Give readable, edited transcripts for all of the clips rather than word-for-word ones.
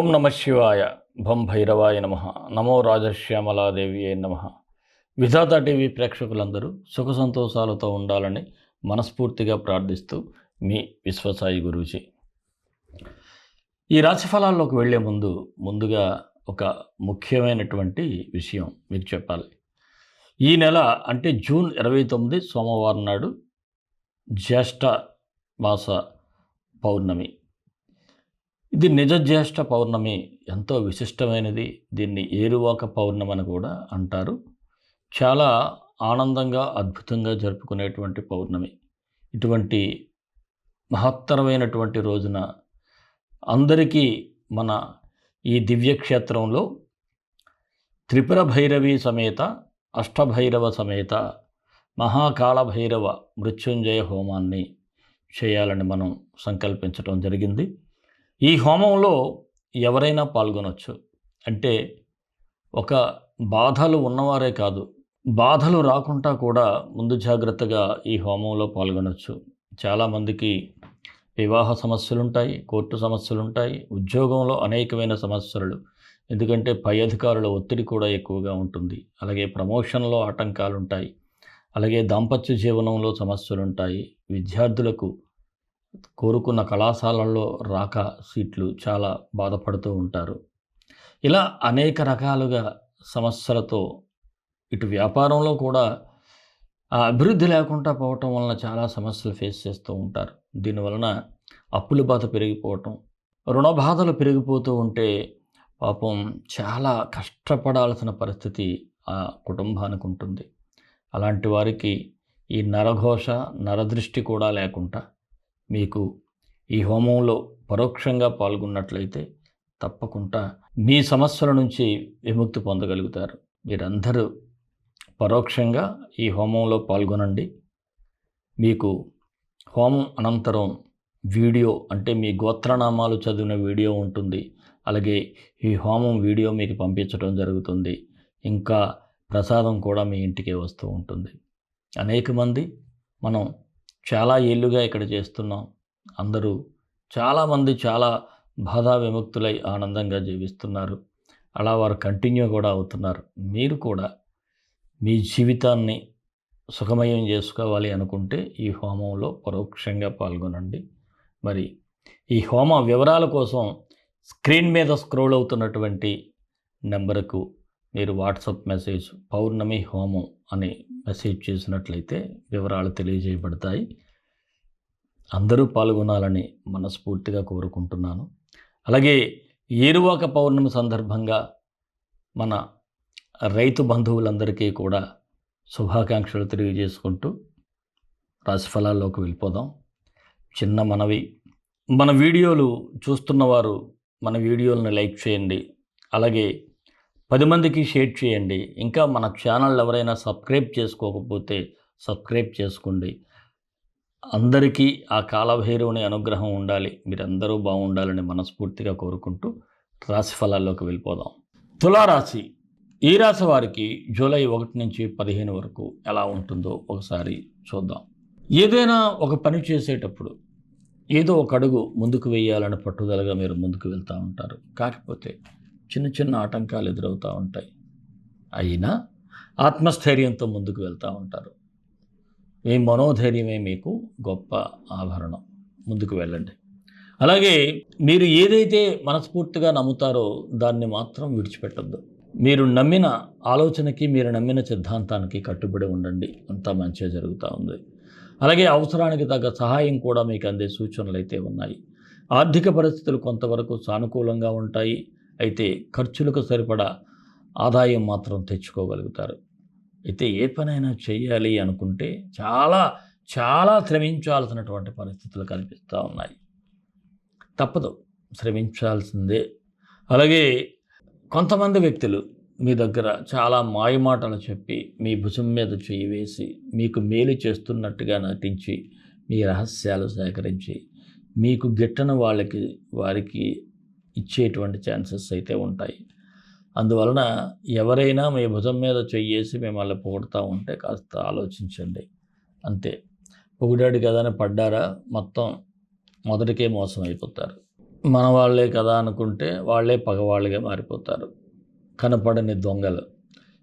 ఓం నమ శివాయ. భం భైరవాయ నమ. నమో రాజశ్యామలాదేవియే నమ. విధాత టీవీ ప్రేక్షకులందరూ సుఖ సంతోషాలతో ఉండాలని మనస్ఫూర్తిగా ప్రార్థిస్తూ మీ విశ్వసాయి గురూజీ. ఈ రాశిఫలాల్లోకి వెళ్లే ముందుగా ఒక ముఖ్యమైనటువంటి విషయం మీకు చెప్పాలి. ఈ నెల అంటే జూన్ 29 సోమవారం నాడు జ్యేష్ఠ మాస పౌర్ణమి. ఇది నిజ జ్యేష్ఠ పౌర్ణమి, ఎంతో విశిష్టమైనది. దీన్ని ఏరువాక పౌర్ణమి అని కూడా అంటారు. చాలా ఆనందంగా అద్భుతంగా జరుపుకునేటువంటి పౌర్ణమి. ఇటువంటి మహత్తరమైనటువంటి రోజున అందరికీ మన ఈ దివ్యక్షేత్రంలో త్రిపుర భైరవి సమేత అష్టభైరవ సమేత మహాకాళభైరవ మృత్యుంజయ హోమాన్ని చేయాలని మనం సంకల్పించడం జరిగింది. ఈ హోమంలో ఎవరైనా పాల్గొనవచ్చు. అంటే ఒక బాధలు ఉన్నవారే కాదు, బాధలు రాకుండా కూడా ముందు జాగ్రత్తగా ఈ హోమంలో పాల్గొనవచ్చు. చాలామందికి వివాహ సమస్యలుంటాయి, కోర్టు సమస్యలుంటాయి, ఉద్యోగంలో అనేకమైన సమస్యలు, ఎందుకంటే పై అధికారుల ఒత్తిడి కూడా ఎక్కువగా ఉంటుంది. అలాగే ప్రమోషన్లో ఆటంకాలు ఉంటాయి. అలాగే దాంపత్య జీవనంలో సమస్యలుంటాయి. విద్యార్థులకు కోరుకున్న కళాశాలల్లో రాక సీట్లు చాలా బాధపడుతూ ఉంటారు. ఇలా అనేక రకాలుగా సమస్యలతో ఇటు వ్యాపారంలో కూడా అభివృద్ధి లేకుండా పోవటం వలన చాలా సమస్యలు ఫేస్ చేస్తూ ఉంటారు. దీనివలన అప్పుల బాధ పెరిగిపోవటం, రుణ బాధలు పెరిగిపోతూ ఉంటే పాపం చాలా కష్టపడాల్సిన పరిస్థితి ఆ కుటుంబానికి ఉంటుంది. అలాంటి వారికి ఈ నరఘోష నరదృష్టి కూడా లేకుండా మీకు ఈ హోమంలో పరోక్షంగా పాల్గొన్నట్లయితే తప్పకుండా మీ సమస్యల నుంచి విముక్తి పొందగలుగుతారు. మీరందరూ పరోక్షంగా ఈ హోమంలో పాల్గొనండి. మీకు హోమం అనంతరం వీడియో, అంటే మీ గోత్రనామాలు చదివిన వీడియో ఉంటుంది. అలాగే ఈ హోమం వీడియో మీకు పంపించడం జరుగుతుంది. ఇంకా ప్రసాదం కూడా మీ ఇంటికే వస్తూ ఉంటుంది. అనేక మంది మనం చాలా ఏళ్ళుగా ఇక్కడ చేస్తున్నాం. అందరూ చాలామంది చాలా బాధా విముక్తులై ఆనందంగా జీవిస్తున్నారు. అలా వారు కంటిన్యూ కూడా అవుతున్నారు. మీరు కూడా మీ జీవితాన్ని సుఖమయం చేసుకోవాలి అనుకుంటే ఈ హోమంలో పరోక్షంగా పాల్గొనండి. మరి ఈ హోమ వివరాల కోసం స్క్రీన్ మీద స్క్రోల్ అవుతున్నటువంటి నెంబర్కు మీరు వాట్సాప్ మెసేజ్ పౌర్ణమి హోమం అని మెసేజ్ చేసినట్లయితే వివరాలు తెలియజేయబడతాయి. అందరూ పాల్గొనాలని మనస్ఫూర్తిగా కోరుకుంటున్నాను. అలాగే ఏరువాక పౌర్ణమి సందర్భంగా మన రైతు బంధువులందరికీ కూడా శుభాకాంక్షలు తెలియజేసుకుంటూ రాశిఫలాల్లోకి వెళ్ళిపోదాం. చిన్న మనవి, మన వీడియోలు చూస్తున్నవారు మన వీడియోలను లైక్ చేయండి. అలాగే 10 మందికి షేర్ చేయండి. ఇంకా మన ఛానల్ ఎవరైనా సబ్స్క్రైబ్ చేసుకోకపోతే సబ్స్క్రైబ్ చేసుకోండి. అందరికీ ఆ కాలభైరవుని అనుగ్రహం ఉండాలి, మీరందరూ బాగుండాలని మనస్ఫూర్తిగా కోరుకుంటూ రాశి ఫలాల్లోకి వెళ్ళిపోదాం. తులారాశి. ఈ రాశి వారికి జూలై 1 నుంచి 15 వరకు ఎలా ఉంటుందో ఒకసారి చూద్దాం. ఏదైనా ఒక పని చేసేటప్పుడు ఏదో ఒక అడుగు ముందుకు వేయాలని పట్టుదలగా మీరు ముందుకు వెళ్తూ ఉంటారు. కాకపోతే చిన్న చిన్న ఆటంకాలు ఎదురవుతూ ఉంటాయి. అయినా ఆత్మస్థైర్యంతో ముందుకు వెళ్తూ ఉంటారు. మీ మనోధైర్యమే మీకు గొప్ప ఆభరణం. ముందుకు వెళ్ళండి. అలాగే మీరు ఏదైతే మనస్ఫూర్తిగా నమ్ముతారో దాన్ని మాత్రం విడిచిపెట్టద్దు. మీరు నమ్మిన ఆలోచనకి, మీరు నమ్మిన సిద్ధాంతానికి కట్టుబడి ఉండండి. అంతా మంచిగా జరుగుతూ ఉంది. అలాగే అవసరానికి తగ్గ సహాయం కూడా మీకు అందే సూచనలు అయితే ఉన్నాయి. ఆర్థిక పరిస్థితులు కొంతవరకు సానుకూలంగా ఉంటాయి. అయితే ఖర్చులకు సరిపడా ఆదాయం మాత్రం తెచ్చుకోగలుగుతారు. అయితే ఏ పనైనా చేయాలి అనుకుంటే చాలా చాలా శ్రమించాల్సినటువంటి పరిస్థితులు కనిపిస్తూ ఉన్నాయి. తప్పదు, శ్రమించాల్సిందే. అలాగే కొంతమంది వ్యక్తులు మీ దగ్గర చాలా మాయమాటలు చెప్పి మీ భుజం మీద చేయి వేసి మీకు మేలు చేస్తున్నట్టుగా నటించి మీ రహస్యాలు సేకరించి మీకు గిట్టని వారికి ఇచ్చేటువంటి ఛాన్సెస్ అయితే ఉంటాయి. అందువలన ఎవరైనా మీ భుజం మీద చెయ్యేసి మిమ్మల్ని పొగుడుతూ ఉంటే కాస్త ఆలోచించండి. అంతే, పొగిడాడు కదా అని పడ్డారా మొత్తం మొదటికే మోసం అయిపోతారు. మన వాళ్ళే కదా అనుకుంటే వాళ్ళే పగవాళ్ళుగా మారిపోతారు. కనపడని దొంగలు.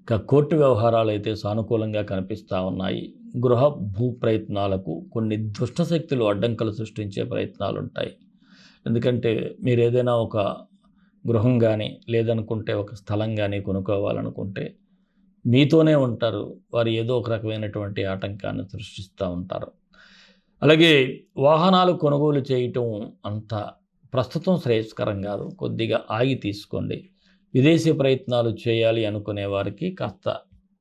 ఇక కోర్టు వ్యవహారాలు అయితే సానుకూలంగా కనిపిస్తూ ఉన్నాయి. గృహ భూ ప్రయత్నాలకు కొన్ని దుష్ట శక్తులు అడ్డంకులు సృష్టించే ప్రయత్నాలు ఉంటాయి. ఎందుకంటే మీరు ఏదైనా ఒక గృహం కానీ లేదనుకుంటే ఒక స్థలం కానీ కొనుక్కోవాలనుకుంటే మీతోనే ఉంటారు. వారు ఏదో ఒక రకమైనటువంటి ఆటంకాన్ని సృష్టిస్తూ ఉంటారు. అలాగే వాహనాలు కొనుగోలు చేయటం అంత ప్రస్తుతం శ్రేయస్కరం కాదు. కొద్దిగా ఆగి తీసుకోండి. విదేశీ ప్రయత్నాలు చేయాలి అనుకునే వారికి కాస్త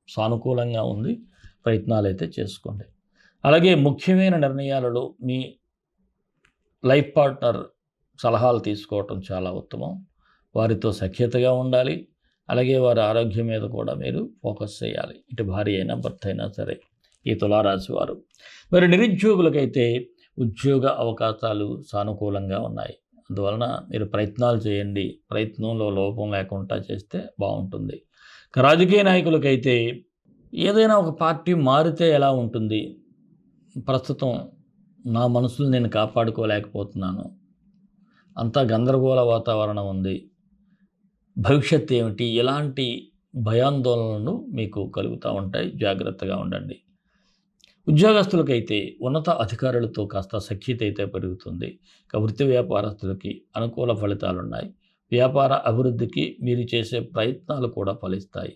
సానుకూలంగా ఉంది. ప్రయత్నాలు అయితే చేసుకోండి. అలాగే ముఖ్యమైన నిర్ణయాలలో మీ లైఫ్ పార్ట్నర్ సలహాలు తీసుకోవటం చాలా ఉత్తమం. వారితో సఖ్యతగా ఉండాలి. అలాగే వారి ఆరోగ్యం మీద కూడా మీరు ఫోకస్ చేయాలి. ఇటు భార్య అయినా భర్త అయినా సరే. ఈ తులారాశి వారు మరి నిరుద్యోగులకైతే ఉద్యోగ అవకాశాలు సానుకూలంగా ఉన్నాయి. అందువలన మీరు ప్రయత్నాలు చేయండి. ప్రయత్నంలో లోపం లేకుండా చేస్తే బాగుంటుంది. రాజకీయ నాయకులకైతే ఏదైనా ఒక పార్టీ మారితే ఎలా ఉంటుంది? ప్రస్తుతం నా మనసును నేను కాపాడుకోలేకపోతున్నాను. అంతా గందరగోళ వాతావరణం ఉంది. భవిష్యత్తు ఏమిటి? ఎలాంటి భయాందోళనలు మీకు కలుగుతూ ఉంటాయి. జాగ్రత్తగా ఉండండి. ఉద్యోగస్తులకైతే ఉన్నత అధికారులతో కాస్త సఖ్యత అయితే పెరుగుతుంది. ఇక వృత్తి వ్యాపారస్తులకి అనుకూల ఫలితాలున్నాయి. వ్యాపార అభివృద్ధికి మీరు చేసే ప్రయత్నాలు కూడా ఫలిస్తాయి.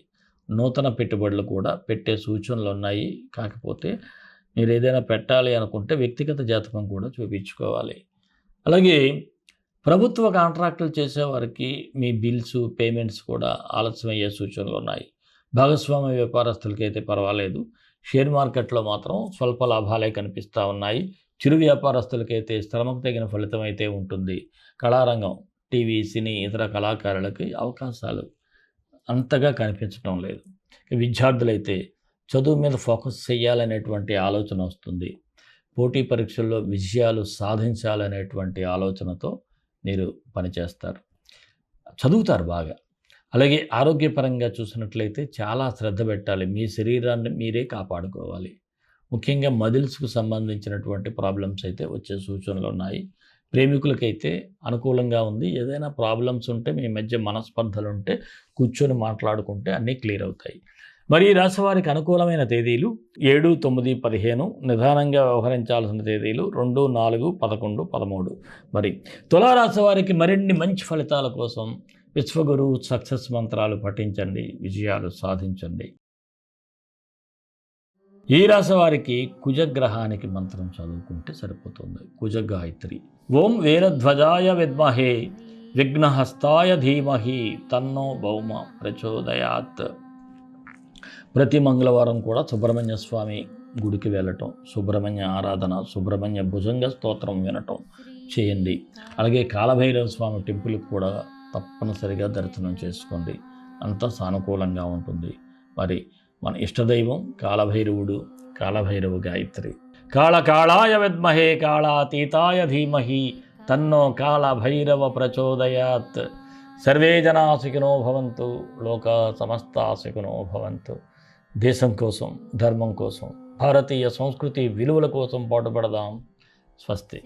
నూతన పెట్టుబడులు కూడా పెట్టే సూచనలు ఉన్నాయి. కాకపోతే మీరు ఏదైనా పెట్టాలి అనుకుంటే వ్యక్తిగత జాతకం కూడా చూపించుకోవాలి. అలాగే ప్రభుత్వ కాంట్రాక్టులు చేసేవారికి మీ బిల్స్ పేమెంట్స్ కూడా ఆలస్యమయ్యే సూచనలు ఉన్నాయి. భాగస్వామ్య వ్యాపారస్తులకైతే పర్వాలేదు. షేర్ మార్కెట్లో మాత్రం స్వల్ప లాభాలే కనిపిస్తూ ఉన్నాయి. చిరు వ్యాపారస్తులకైతే శ్రమకు తగిన ఫలితం అయితే ఉంటుంది. కళారంగం, టీవీ, సినీ, ఇతర కళాకారులకి అవకాశాలు అంతగా కనిపించడం లేదు. విద్యార్థులైతే చదువు మీద ఫోకస్ చేయాలనేటువంటి ఆలోచన వస్తుంది. పోటీ పరీక్షల్లో విజయాలు సాధించాలనేటువంటి ఆలోచనతో మీరు పనిచేస్తారు. చదువుతారు బాగా. అలాగే ఆరోగ్యపరంగా చూసినట్లయితే చాలా శ్రద్ధ పెట్టాలి. మీ శరీరాన్ని మీరే కాపాడుకోవాలి. ముఖ్యంగా మజిల్స్కు సంబంధించినటువంటి ప్రాబ్లమ్స్ అయితే వచ్చే సూచనలు ఉన్నాయి. ప్రేమికులకైతే అనుకూలంగా ఉంది. ఏదైనా ప్రాబ్లమ్స్ ఉంటే మీ మధ్య మనస్పర్ధలు ఉంటే కూర్చొని మాట్లాడుకుంటే అన్నీ క్లియర్ అవుతాయి. మరి ఈ రాశి వారికి అనుకూలమైన తేదీలు 7, 9, 15. నిదానంగా వ్యవహరించాల్సిన తేదీలు 2, 4, 11, 13. మరి తులారాశి వారికి మరిన్ని మంచి ఫలితాల కోసం విశ్వగురు సక్సెస్ మంత్రాలు పఠించండి. విజయాలు సాధించండి. ఈ రాశి వారికి కుజగ్రహానికి మంత్రం చదువుకుంటే సరిపోతుంది. కుజగాయత్రి. ఓం వీరధ్వజాయ విద్మహే విఘ్నహస్తాయ ధీమహి తన్నో భౌమ ప్రచోదయాత్. ప్రతి మంగళవారం కూడా సుబ్రహ్మణ్య స్వామి గుడికి వెళ్ళటం, సుబ్రహ్మణ్య ఆరాధన, సుబ్రహ్మణ్య భుజంగ స్తోత్రం వినటం చేయండి. అలాగే కాలభైరవ స్వామి టెంపుల్కి కూడా తప్పనిసరిగా దర్శనం చేసుకోండి. అంతా సానుకూలంగా ఉంటుంది. మరి మన ఇష్టదైవం కాలభైరవుడు, కాలభైరవ గాయత్రి. కాళకాళాయ విద్మహే కాళాతీతాయ ధీమహి తన్నో కాళభైరవ ప్రచోదయాత్. సర్వే జనా సుఖినో భవంతు. లోక సమస్తా సుఖినో భవంతు. దేశం కోసం, ధర్మం కోసం, భారతీయ సంస్కృతి విలువల కోసం పాటుపడదాం. స్వస్తి.